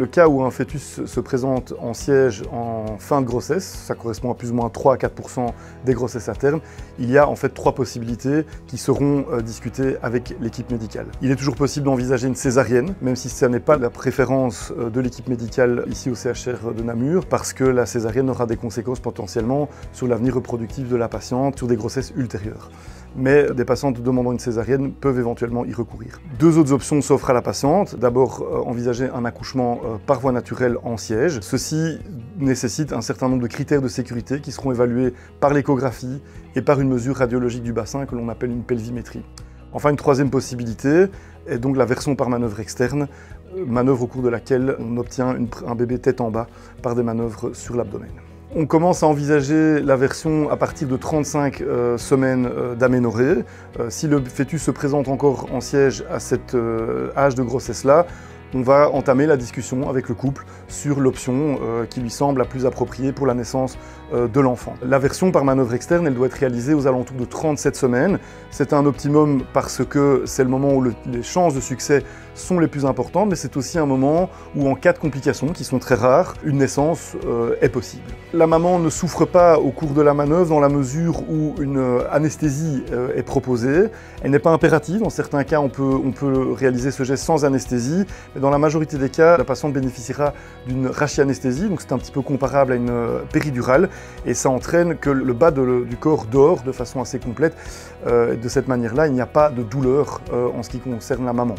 cas où un fœtus se présente en siège en fin de grossesse, ça correspond à plus ou moins 3 à 4% des grossesses à terme, il y a en fait 3 possibilités qui seront discutées avec l'équipe médicale. Il est toujours possible d'envisager une césarienne, même si ce n'est pas la préférence de l'équipe médicale ici au CHR de Namur, parce que la césarienne aura des conséquences potentiellement sur l'avenir reproductif de la patiente, sur des grossesses ultérieures. Mais des patientes demandant une césarienne peuvent éventuellement y recourir. 2 autres options s'offrent à la patiente. D'abord, envisager un accouchement par voie naturelle en siège. Ceci nécessite un certain nombre de critères de sécurité qui seront évalués par l'échographie et par une mesure radiologique du bassin que l'on appelle une pelvimétrie. Enfin, une 3e possibilité est donc la version par manœuvre externe, manœuvre au cours de laquelle on obtient un bébé tête en bas par des manœuvres sur l'abdomen. On commence à envisager la version à partir de 35 semaines d'aménorrhée. Si le fœtus se présente encore en siège à cet âge de grossesse-là, on va entamer la discussion avec le couple sur l'option qui lui semble la plus appropriée pour la naissance de l'enfant. La version par manœuvre externe, elle doit être réalisée aux alentours de 37 semaines. C'est un optimum parce que c'est le moment où les chances de succès sont les plus importantes, mais c'est aussi un moment où en cas de complications, qui sont très rares, une naissance est possible. La maman ne souffre pas au cours de la manœuvre dans la mesure où une anesthésie est proposée. Elle n'est pas impérative, dans certains cas on peut réaliser ce geste sans anesthésie, mais dans la majorité des cas, la patiente bénéficiera d'une rachianesthésie, donc c'est un petit peu comparable à une péridurale, et ça entraîne que le bas du corps dort de façon assez complète. De cette manière-là, il n'y a pas de douleur en ce qui concerne la maman.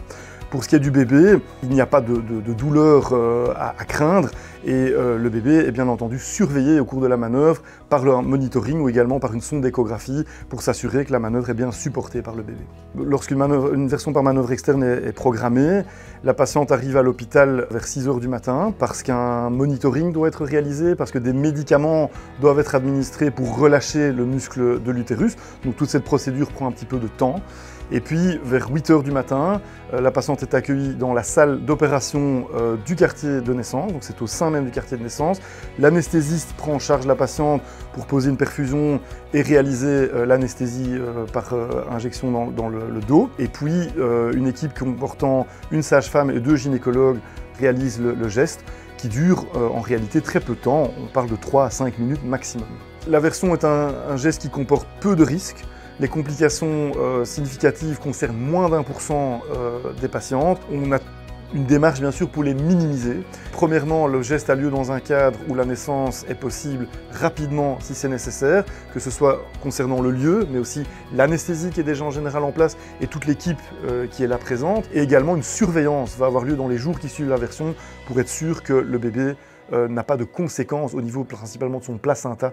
Pour ce qui est du bébé, il n'y a pas de douleur à craindre et le bébé est bien entendu surveillé au cours de la manœuvre par le monitoring ou également par une sonde d'échographie pour s'assurer que la manœuvre est bien supportée par le bébé. Lorsqu'une version par manœuvre externe est programmée, la patiente arrive à l'hôpital vers 6 h du matin parce qu'un monitoring doit être réalisé, parce que des médicaments doivent être administrés pour relâcher le muscle de l'utérus. Donc toute cette procédure prend un petit peu de temps. Et puis, vers 8 h du matin, la patiente est accueillie dans la salle d'opération du quartier de naissance, donc c'est au sein même du quartier de naissance. L'anesthésiste prend en charge la patiente pour poser une perfusion et réaliser l'anesthésie par injection dans le dos. Et puis, une équipe comportant une sage-femme et 2 gynécologues réalise le geste, qui dure en réalité très peu de temps, on parle de 3 à 5 minutes maximum. La version est un geste qui comporte peu de risques. Les complications significatives concernent moins d'1% des patientes. On a une démarche bien sûr pour les minimiser. Premièrement, le geste a lieu dans un cadre où la naissance est possible rapidement si c'est nécessaire, que ce soit concernant le lieu, mais aussi l'anesthésie qui est déjà en général en place et toute l'équipe qui est là présente. Et également une surveillance va avoir lieu dans les jours qui suivent la version pour être sûr que le bébé n'a pas de conséquences au niveau principalement de son placenta.